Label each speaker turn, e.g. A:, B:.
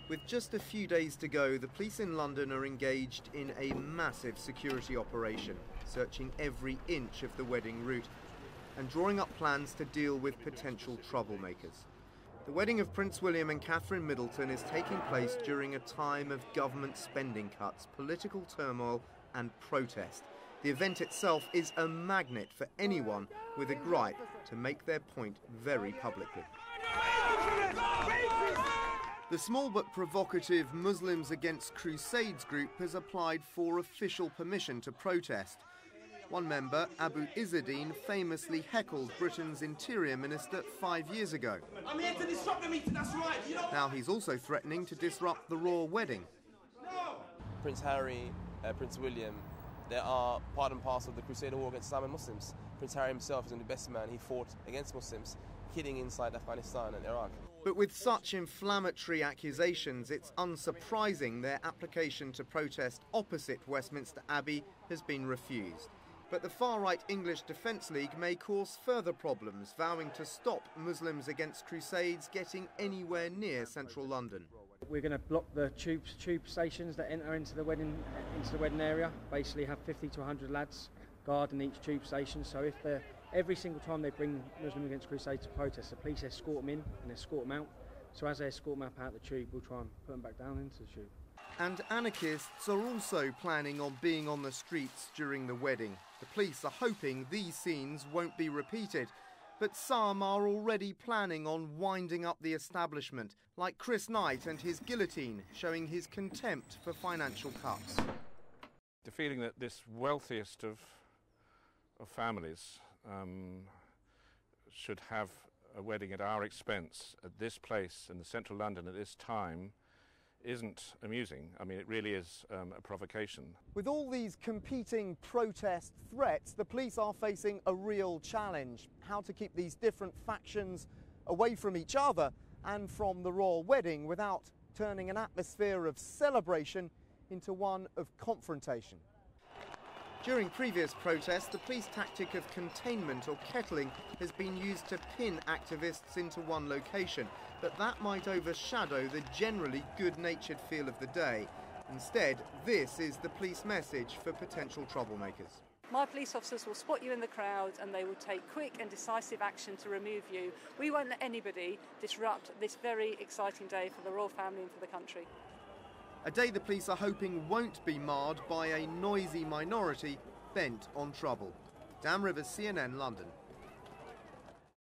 A: With just a few days to go, the police in London are engaged in a massive security operation, searching every inch of the wedding route and drawing up plans to deal with potential troublemakers. The wedding of Prince William and Catherine Middleton is taking place during a time of government spending cuts, political turmoil and protest. The event itself is a magnet for anyone with a gripe to make their point very publicly. The small but provocative Muslims Against Crusades group has applied for official permission to protest. One member, Abu Izzadeen, famously heckled Britain's Interior Minister 5 years ago.
B: I'm here to disrupt the meeting, that's right.
A: Now he's also threatening to disrupt the royal wedding.
B: No.
C: Prince Harry, Prince William, they are part and parcel of the Crusader War against Islam and Muslims. Prince Harry himself is one of the best man. He fought against Muslims, hitting inside Afghanistan and Iraq.
A: But with such inflammatory accusations, it's unsurprising their application to protest opposite Westminster Abbey has been refused. But the far-right English Defence League may cause further problems, vowing to stop Muslims Against Crusades getting anywhere near central London.
D: We're going to block the tube stations that enter into the wedding area. Basically, have 50 to 100 lads guarding each tube station. So if every single time they bring Muslim Against Crusades to protest, the police escort them in and escort them out. So as they escort them out the tube, we'll try and put them back down into the tube.
A: And anarchists are also planning on being on the streets during the wedding. The police are hoping these scenes won't be repeated, but some are already planning on winding up the establishment, like Chris Knight and his guillotine, showing his contempt for financial cuts.
E: The feeling that this wealthiest of families should have a wedding at our expense at this place in the central London at this time isn't amusing. I mean, it really is a provocation.
A: With all these competing protest threats, the police are facing a real challenge: how to keep these different factions away from each other and from the royal wedding without turning an atmosphere of celebration into one of confrontation. During previous protests, the police tactic of containment or kettling has been used to pin activists into one location, but that might overshadow the generally good-natured feel of the day. Instead, this is the police message for potential troublemakers.
F: My police officers will spot you in the crowd and they will take quick and decisive action to remove you. We won't let anybody disrupt this very exciting day for the royal family and for the country.
A: A day the police are hoping won't be marred by a noisy minority bent on trouble. Dan Rivers, CNN, London.